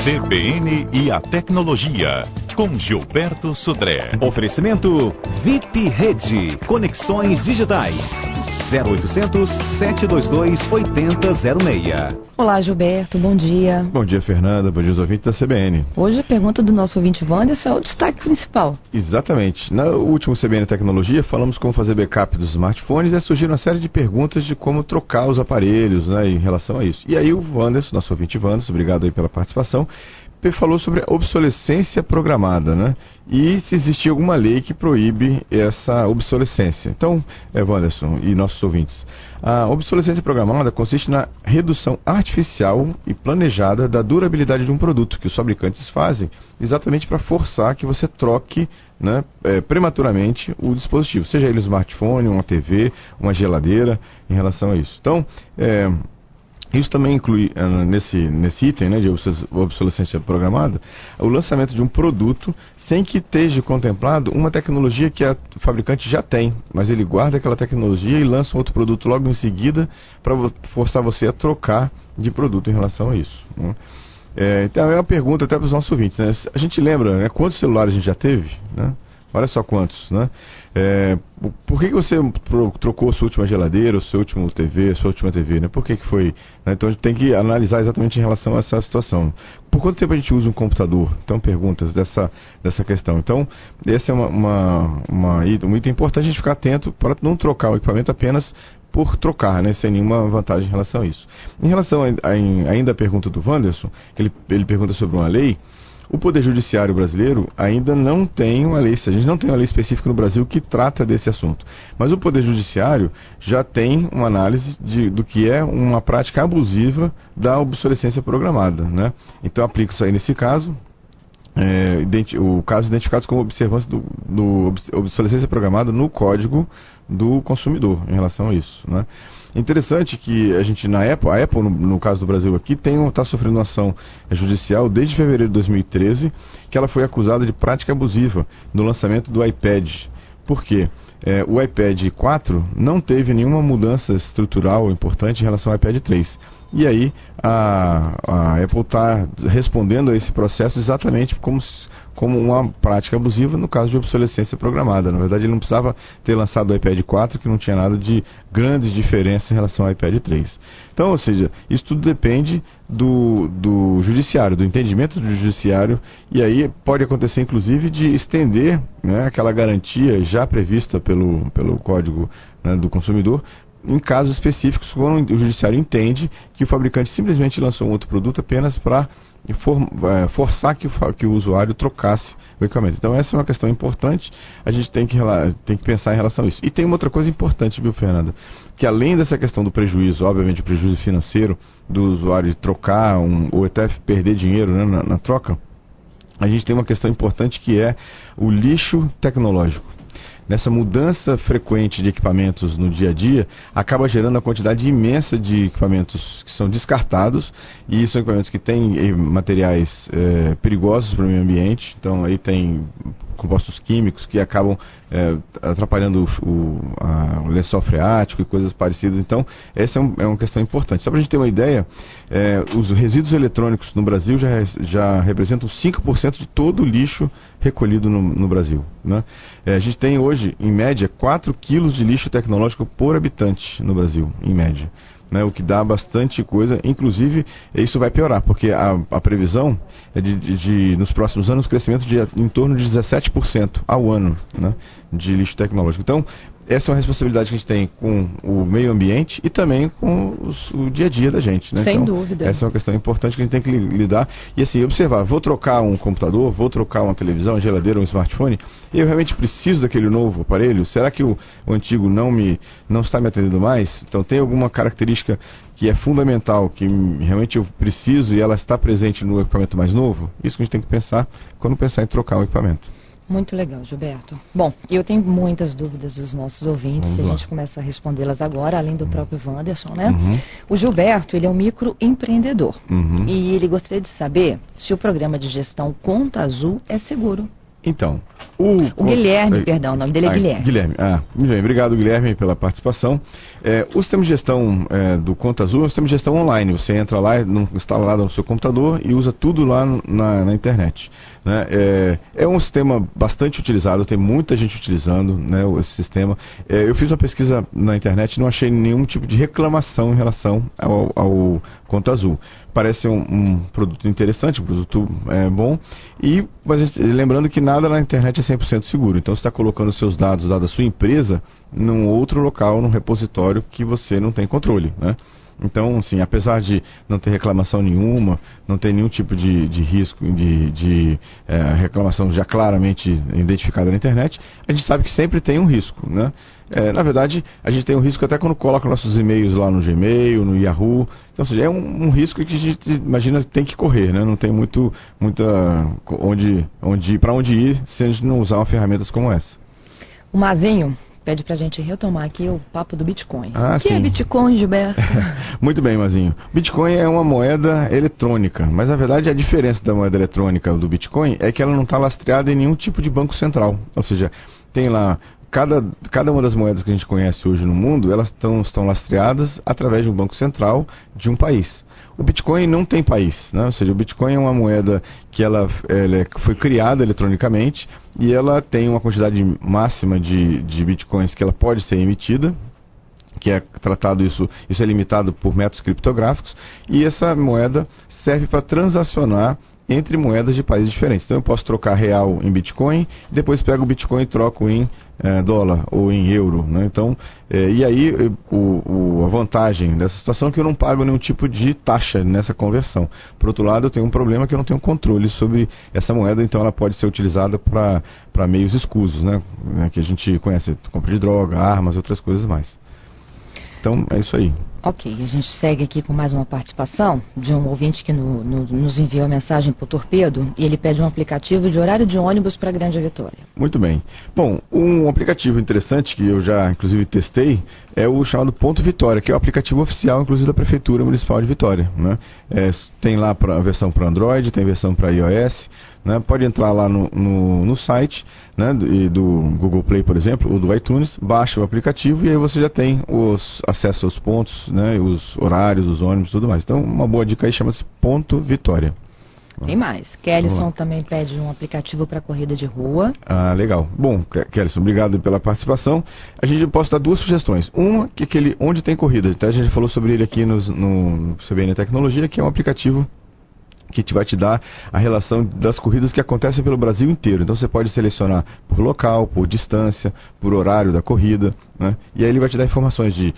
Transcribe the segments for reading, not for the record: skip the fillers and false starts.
CBN e a tecnologia, com Gilberto Sudré. Oferecimento VIP Rede, conexões digitais. 0800 722 8006. Olá, Gilberto, bom dia. Bom dia, Fernanda, bom dia aos ouvintes da CBN. Hoje a pergunta do nosso ouvinte Wanderson é o destaque principal. Exatamente. No último CBN Tecnologia, falamos como fazer backup dos smartphones e surgiram uma série de perguntas de como trocar os aparelhos, né, em relação a isso. E aí o Wanderson, nosso ouvinte Wanderson, obrigado aí pela participação, falou sobre a obsolescência programada, né? E se existe alguma lei que proíbe essa obsolescência. Então, Wanderson e nossos ouvintes, a obsolescência programada consiste na redução artificial e planejada da durabilidade de um produto que os fabricantes fazem exatamente para forçar que você troque, né, prematuramente o dispositivo, seja ele um smartphone, uma TV, uma geladeira, em relação a isso. Então, isso também inclui, nesse item, né, de obsolescência programada, o lançamento de um produto sem que esteja contemplado uma tecnologia que o fabricante já tem, mas ele guarda aquela tecnologia e lança um outro produto logo em seguida para forçar você a trocar de produto em relação a isso, né? Então é uma pergunta até para os nossos ouvintes, né? A gente lembra, né, quantos celulares a gente já teve, né? Olha só quantos, né? Por que você trocou a sua última geladeira, o seu último TV, a sua última TV, né? Por que foi? Né? Então a gente tem que analisar exatamente em relação a essa situação. Por quanto tempo a gente usa um computador? Então, perguntas dessa questão. Então, esse é um item importante a gente ficar atento para não trocar o equipamento apenas por trocar, né, sem nenhuma vantagem em relação a isso. Em relação ainda à pergunta do Wanderson, ele pergunta sobre uma lei. O Poder Judiciário brasileiro ainda não tem uma lei, a gente não tem uma lei específica no Brasil que trata desse assunto. Mas o Poder Judiciário já tem uma análise do que é uma prática abusiva da obsolescência programada, né? Então aplica isso aí nesse caso. O caso identificado como observância do obsolescência programada no Código do Consumidor em relação a isso, né? Interessante que a gente a Apple no caso do Brasil aqui está sofrendo uma ação judicial desde fevereiro de 2013, que ela foi acusada de prática abusiva no lançamento do iPad. Por quê? O iPad 4 não teve nenhuma mudança estrutural importante em relação ao iPad 3. E aí a Apple está respondendo a esse processo exatamente como uma prática abusiva no caso de obsolescência programada. Na verdade, ele não precisava ter lançado o iPad 4, que não tinha nada de grandes diferenças em relação ao iPad 3. Então, ou seja, isso tudo depende do judiciário, do entendimento do judiciário, e aí pode acontecer, inclusive, de estender, né, aquela garantia já prevista pelo Código, né, do Consumidor, em casos específicos, quando o judiciário entende que o fabricante simplesmente lançou um outro produto apenas para forçar que o usuário trocasse o equipamento. Então essa é uma questão importante, a gente tem que pensar em relação a isso. E tem uma outra coisa importante, viu, Fernanda? Que além dessa questão do prejuízo, obviamente o prejuízo financeiro do usuário de trocar ou até perder dinheiro, né, na troca, a gente tem uma questão importante que é o lixo tecnológico. Nessa mudança frequente de equipamentos no dia a dia, acaba gerando uma quantidade imensa de equipamentos que são descartados, e são equipamentos que têm materiais perigosos para o meio ambiente. Então aí tem compostos químicos que acabam atrapalhando o lençol freático e coisas parecidas. Então essa é uma questão importante. Só para a gente ter uma ideia, os resíduos eletrônicos no Brasil já representam 5% de todo o lixo recolhido no Brasil, né? A gente tem hoje, em média, 4 quilos de lixo tecnológico por habitante no Brasil, em média, né? O que dá bastante coisa. Inclusive, isso vai piorar, porque a previsão é nos próximos anos, crescimento de em torno de 17% ao ano, né, de lixo tecnológico. Então, essa é uma responsabilidade que a gente tem com o meio ambiente e também com o dia a dia da gente, né? Sem então, dúvida. Essa é uma questão importante que a gente tem que lidar. E assim, observar, vou trocar um computador, vou trocar uma televisão, uma geladeira, um smartphone, e eu realmente preciso daquele novo aparelho? Será que o antigo não está me atendendo mais? Então tem alguma característica que é fundamental, que realmente eu preciso e ela está presente no equipamento mais novo? Isso que a gente tem que pensar quando pensar em trocar um equipamento. Muito legal, Gilberto. Bom, eu tenho muitas dúvidas dos nossos ouvintes, e a gente começa a respondê-las agora, além do próprio Wanderson, né? O Gilberto, ele é um microempreendedor, e ele gostaria de saber se o programa de gestão Conta Azul é seguro. Então, O Guilherme, perdão, o nome dele é Guilherme. Guilherme, muito bem, obrigado Guilherme pela participação. O sistema de gestão do Conta Azul é um sistema de gestão online. Você entra lá, instala lá no seu computador e usa tudo lá na internet. Né? É um sistema bastante utilizado, tem muita gente utilizando, né, esse sistema. Eu fiz uma pesquisa na internet e não achei nenhum tipo de reclamação em relação ao Conta Azul. Parece um produto interessante, um produto bom, mas lembrando que nada na internet é 100% seguro. Então você está colocando os seus dados da sua empresa num outro local, num repositório que você não tem controle, né? Então, assim, apesar de não ter reclamação nenhuma, não ter nenhum tipo de risco de reclamação já claramente identificada na internet, a gente sabe que sempre tem um risco, né? Na verdade, a gente tem um risco até quando coloca nossos e-mails lá no Gmail, no Yahoo. Então, ou seja, é um risco que a gente imagina que tem que correr, né? Não tem muita para onde ir se a gente não usar uma ferramentas como essa. O Mazinho pede pra gente retomar aqui o papo do Bitcoin. O que sim. é Bitcoin, Gilberto? Muito bem, Mazinho. Bitcoin é uma moeda eletrônica, mas na verdade a diferença da moeda eletrônica do Bitcoin é que ela não está lastreada em nenhum tipo de banco central. Ou seja, tem lá, cada uma das moedas que a gente conhece hoje no mundo, elas estão lastreadas através de um banco central de um país. O Bitcoin não tem país, né? Ou seja, o Bitcoin é uma moeda que ela foi criada eletronicamente e ela tem uma quantidade máxima de Bitcoins que ela pode ser emitida, que é tratado isso é limitado por métodos criptográficos, e essa moeda serve para transacionar entre moedas de países diferentes. Então eu posso trocar real em Bitcoin, depois pego o Bitcoin e troco em dólar ou em euro, né? Então, e aí a vantagem dessa situação é que eu não pago nenhum tipo de taxa nessa conversão. Por outro lado, eu tenho um problema que eu não tenho controle sobre essa moeda, então ela pode ser utilizada para meios escusos, né? Que a gente conhece, compra de droga, armas e outras coisas mais. Então, é isso aí. Ok, a gente segue aqui com mais uma participação de um ouvinte que nos enviou a mensagem por Torpedo, e ele pede um aplicativo de horário de ônibus para Grande Vitória. Muito bem. Bom, um aplicativo interessante que eu já, inclusive, testei é o chamado Ponto Vitória, que é o aplicativo oficial, inclusive, da Prefeitura Municipal de Vitória, né? Tem lá a versão para Android, tem versão para iOS, né? Pode entrar lá no site, né, do Google Play, por exemplo, ou do iTunes, baixa o aplicativo e aí você já tem os acessos aos pontos, né, os horários, os ônibus e tudo mais. Então, uma boa dica aí chama-se Ponto Vitória. Tem mais. Kellyson também pede um aplicativo para corrida de rua. Legal. Bom, Kellyson, obrigado pela participação. A gente pode dar duas sugestões. Uma, que aquele Onde Tem Corrida. Até a gente falou sobre ele aqui no CBN Tecnologia, que é um aplicativo que vai te dar a relação das corridas que acontecem pelo Brasil inteiro. Então você pode selecionar por local, por distância, por horário da corrida, né? E aí ele vai te dar informações de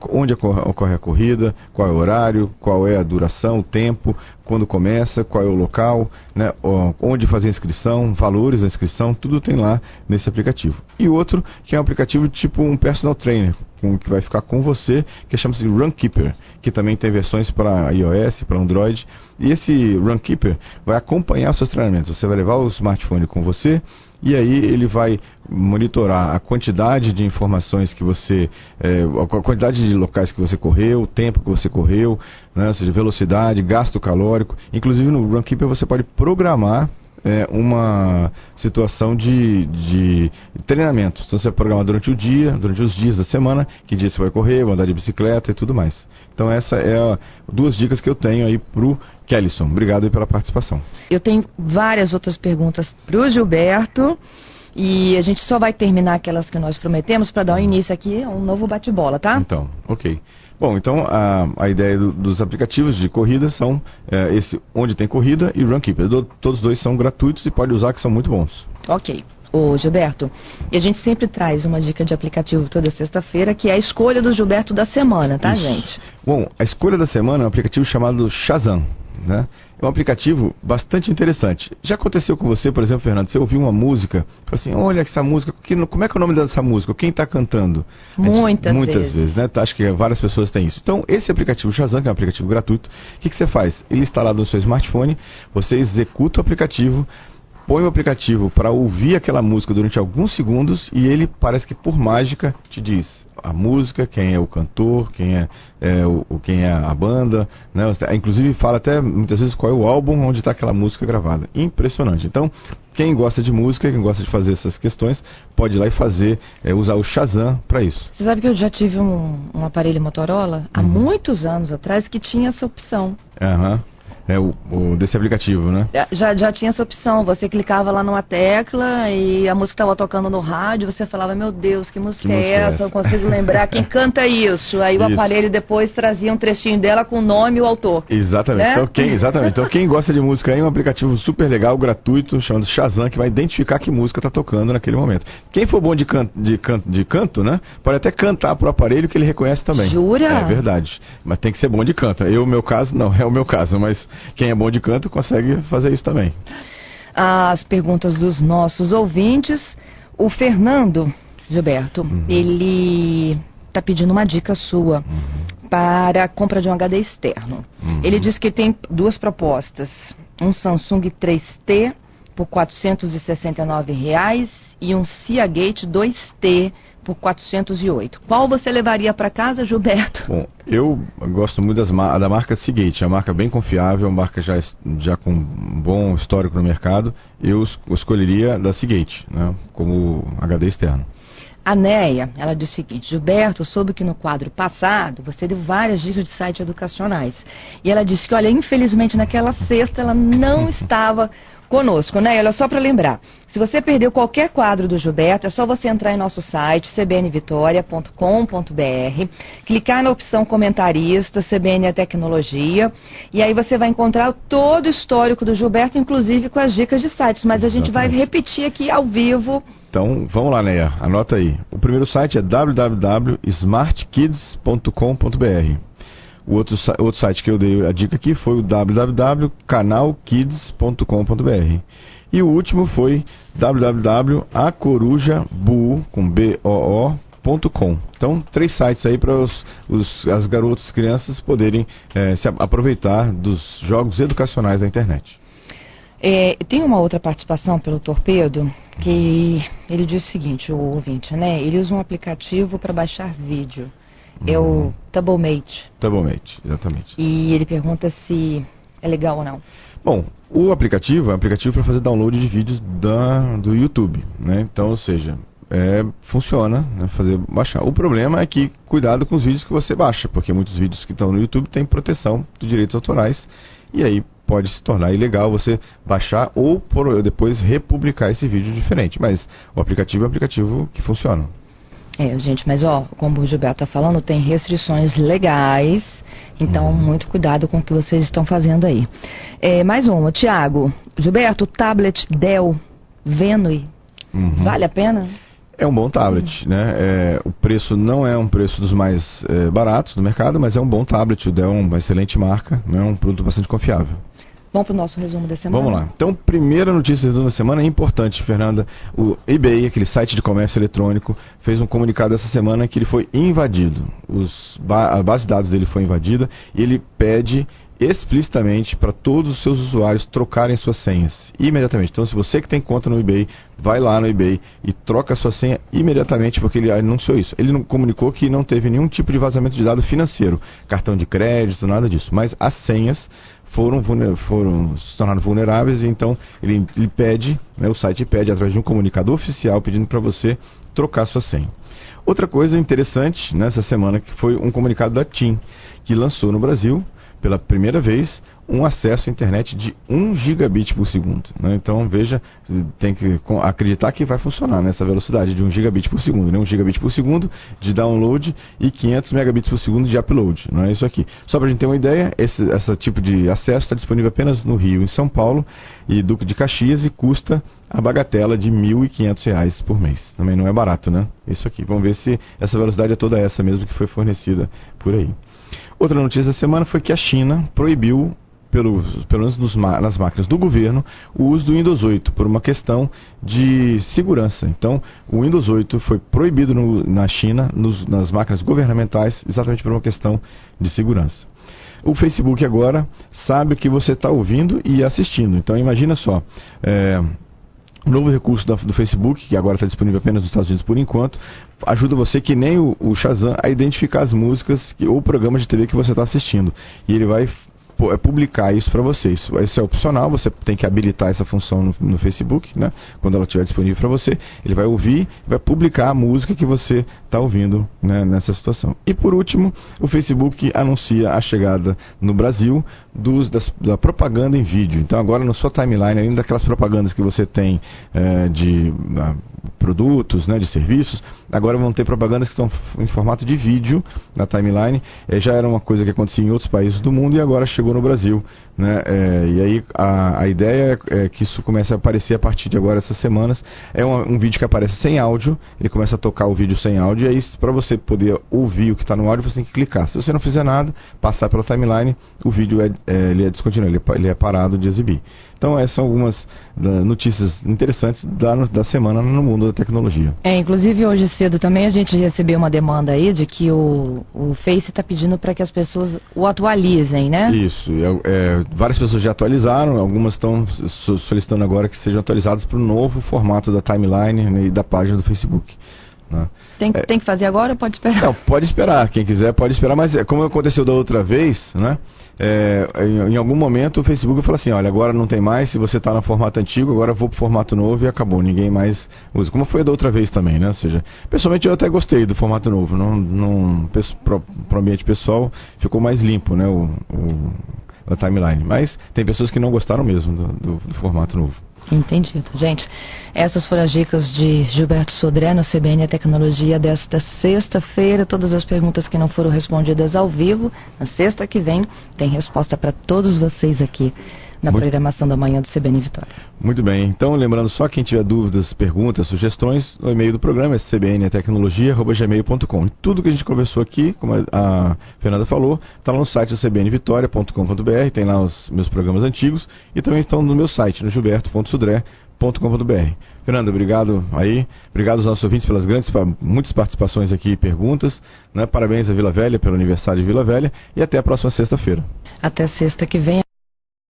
onde ocorre a corrida, qual é o horário, qual é a duração, o tempo, quando começa, qual é o local, né? Onde fazer a inscrição, valores da inscrição, tudo tem lá nesse aplicativo. E outro, que é um aplicativo tipo um personal trainer, que vai ficar com você, que chama-se Runkeeper, que também tem versões para iOS, para Android. E esse Runkeeper vai acompanhar seus treinamentos. Você vai levar o smartphone com você e aí ele vai monitorar a quantidade de informações que você, a quantidade de locais que você correu, o tempo que você correu, né? Ou seja, velocidade, gasto calórico. Inclusive no Runkeeper você pode programar uma situação de treinamento. Então você programa durante o dia, durante os dias da semana, que dia você vai correr, vai andar de bicicleta e tudo mais. Então essa é duas dicas que eu tenho aí pro Kellyson. Obrigado aí pela participação. Eu tenho várias outras perguntas pro Gilberto. E a gente só vai terminar aquelas que nós prometemos para dar um início aqui a um novo bate-bola, tá? Então, ok. Bom, então a ideia dos aplicativos de corrida são esse Onde Tem Corrida e Runkeeper. Todos dois são gratuitos e pode usar, que são muito bons. Ok. Ô Gilberto, e a gente sempre traz uma dica de aplicativo toda sexta-feira, que é a escolha do Gilberto da semana, tá, gente? Bom, a escolha da semana é um aplicativo chamado Shazam, né? É um aplicativo bastante interessante. Já aconteceu com você, por exemplo, Fernando, você ouviu uma música, falou assim, olha essa música, como é que é o nome dessa música? Quem está cantando? Muitas vezes, né? Acho que várias pessoas têm isso. Então, esse aplicativo Shazam, que é um aplicativo gratuito, o que você faz? Ele é instalado no seu smartphone, você executa o aplicativo, põe o aplicativo para ouvir aquela música durante alguns segundos e ele parece que por mágica te diz a música, quem é o cantor, quem é a banda, né? Inclusive fala até muitas vezes qual é o álbum onde está aquela música gravada. Impressionante. Então, quem gosta de música, quem gosta de fazer essas questões, pode ir lá e fazer, usar o Shazam para isso. Você sabe que eu já tive um aparelho Motorola há muitos anos atrás que tinha essa opção. Aham. Desse aplicativo, né? Já tinha essa opção, você clicava lá numa tecla e a música estava tocando no rádio, você falava, meu Deus, que música é essa? Eu consigo lembrar quem canta isso. Aí o aparelho depois trazia um trechinho dela com o nome e o autor. Exatamente. Né? Então quem gosta de música aí, um aplicativo super legal, gratuito, chamado Shazam, que vai identificar que música está tocando naquele momento. Quem for bom de canto, né? Pode até cantar pro aparelho que ele reconhece também. Jura? É verdade. Mas tem que ser bom de canto. O meu caso, não é o meu caso, mas quem é bom de canto consegue fazer isso também. As perguntas dos nossos ouvintes. O Fernando, Gilberto, ele está pedindo uma dica sua para a compra de um HD externo. Ele diz que tem duas propostas. Um Samsung 3T por R$ 469 e um Seagate 2T por 408. Qual você levaria para casa, Gilberto? Bom, eu gosto muito da marca Seagate, é uma marca bem confiável, uma marca já com um bom histórico no mercado. Eu escolheria da Seagate, né, como HD externo. A Neia, ela diz o seguinte: Gilberto, soube que no quadro passado você deu várias dicas de sites educacionais. E ela disse que, olha, infelizmente naquela sexta ela não estava conosco, né? Olha, só para lembrar, se você perdeu qualquer quadro do Gilberto, é só você entrar em nosso site, cbnvitoria.com.br, clicar na opção comentarista, CBN a Tecnologia, e aí você vai encontrar todo o histórico do Gilberto, inclusive com as dicas de sites, mas a gente vai repetir aqui ao vivo. Então, vamos lá, Neia, anota aí. O primeiro site é www.smartkids.com.br. O outro site que eu dei a dica aqui foi o www.canalkids.com.br. E o último foi www.acorujabu.com. Então, 3 sites aí para as garotas, crianças poderem se aproveitar dos jogos educacionais da internet. Tem uma outra participação pelo Torpedo, que ele diz o seguinte, o ouvinte, né? Ele usa um aplicativo para baixar vídeo. É o Doublemate. Doublemate, exatamente. E ele pergunta se é legal ou não. Bom, o aplicativo é um aplicativo para fazer download de vídeos do YouTube, né? Então, ou seja, funciona, né, baixar. O problema é que cuidado com os vídeos que você baixa, porque muitos vídeos que estão no YouTube têm proteção dos direitos autorais e aí pode se tornar ilegal você baixar ou depois republicar esse vídeo diferente. Mas o aplicativo é um aplicativo que funciona. Gente, mas como o Gilberto está falando, tem restrições legais, então muito cuidado com o que vocês estão fazendo aí. Mais uma, Tiago. Gilberto, o tablet Dell Venue, vale a pena? É um bom tablet, né? O preço não é um preço dos mais baratos do mercado, mas é um bom tablet. O Dell é uma excelente marca, né? Um produto bastante confiável. Vamos para o nosso resumo da semana? Vamos lá. Então, primeira notícia do resumo da semana é importante, Fernanda. O eBay, aquele site de comércio eletrônico, fez um comunicado essa semana que ele foi invadido. A base de dados dele foi invadida e ele pede explicitamente para todos os seus usuários trocarem suas senhas imediatamente. Então, se você que tem conta no eBay, vai lá no eBay e troca a sua senha imediatamente, porque ele anunciou isso. Ele não comunicou que não teve nenhum tipo de vazamento de dado financeiro, cartão de crédito, nada disso. Mas as senhas se tornaram vulneráveis, e então ele pede, né, o site pede através de um comunicado oficial pedindo para você trocar sua senha. Outra coisa interessante nessa semana que foi um comunicado da TIM, que lançou no Brasil pela primeira vez um acesso à internet de 1 gigabit por segundo, né? Então veja, tem que acreditar que vai funcionar nessa velocidade de 1 gigabit por segundo, né? 1 gigabit por segundo de download e 500 megabits por segundo de upload, não é isso aqui. Só para a gente ter uma ideia, esse tipo de acesso está disponível apenas no Rio e São Paulo e Duque de Caxias, e custa a bagatela de R$ 1.500 por mês. Também não é barato, né? Isso aqui. Vamos ver se essa velocidade é toda essa mesmo que foi fornecida por aí. Outra notícia da semana foi que a China proibiu, pelo menos nas máquinas do governo, o uso do Windows 8 por uma questão de segurança. Então, o Windows 8 foi proibido na China, nas máquinas governamentais, exatamente por uma questão de segurança. O Facebook agora sabe o que você está ouvindo e assistindo. Então, imagina só, O novo recurso do Facebook, que agora está disponível apenas nos Estados Unidos por enquanto, ajuda você, que nem o Shazam, a identificar as músicas ou programas de TV que você está assistindo. E ele vai publicar isso para vocês. Isso é opcional, você tem que habilitar essa função no Facebook, né? Quando ela estiver disponível para você, ele vai ouvir, vai publicar a música que você está ouvindo, né, nessa situação. E por último, o Facebook anuncia a chegada no Brasil da propaganda em vídeo. Então agora na sua timeline, além daquelas propagandas que você tem de produtos, né, de serviços, agora vão ter propagandas que estão em formato de vídeo na timeline. Já era uma coisa que acontecia em outros países do mundo e agora chegou no Brasil, né? E aí a ideia é que isso comece a aparecer a partir de agora, essas semanas. É um vídeo que aparece sem áudio, ele começa a tocar o vídeo sem áudio, e aí para você poder ouvir o que está no áudio, você tem que clicar. Se você não fizer nada, passar pela timeline, o vídeo ele é descontinuado, ele é parado de exibir. Então essas são algumas notícias interessantes da semana no mundo da tecnologia. Inclusive hoje cedo também a gente recebeu uma demanda aí de que o Face está pedindo para que as pessoas o atualizem, né? Isso, várias pessoas já atualizaram, algumas estão solicitando agora que sejam atualizados para o novo formato da timeline, né, e da página do Facebook. Né? Tem que fazer agora ou pode esperar? Não, pode esperar, quem quiser pode esperar, mas como aconteceu da outra vez, né? Em algum momento o Facebook falou assim, olha, agora não tem mais, se você está no formato antigo, agora eu vou para o formato novo e acabou, ninguém mais usa. Como foi da outra vez também, né? Ou seja, pessoalmente eu até gostei do formato novo, para o ambiente pessoal ficou mais limpo, né, a timeline, mas tem pessoas que não gostaram mesmo do formato novo. Entendido. Gente, essas foram as dicas de Gilberto Sodré no CBN Tecnologia desta sexta-feira. Todas as perguntas que não foram respondidas ao vivo, na sexta que vem, tem resposta para todos vocês aqui na programação da manhã do CBN Vitória. Muito bem. Então, lembrando só, quem tiver dúvidas, perguntas, sugestões, o e-mail do programa é cbntecnologia@gmail.com. Tudo que a gente conversou aqui, como a Fernanda falou, está lá no site do cbnvitoria.com.br, tem lá os meus programas antigos e também estão no meu site, no gilberto.sodré.com.br. Fernanda, obrigado aí. Obrigado aos nossos ouvintes pelas muitas participações aqui e perguntas, né? Parabéns à Vila Velha pelo aniversário de Vila Velha e até a próxima sexta-feira. Até sexta que vem.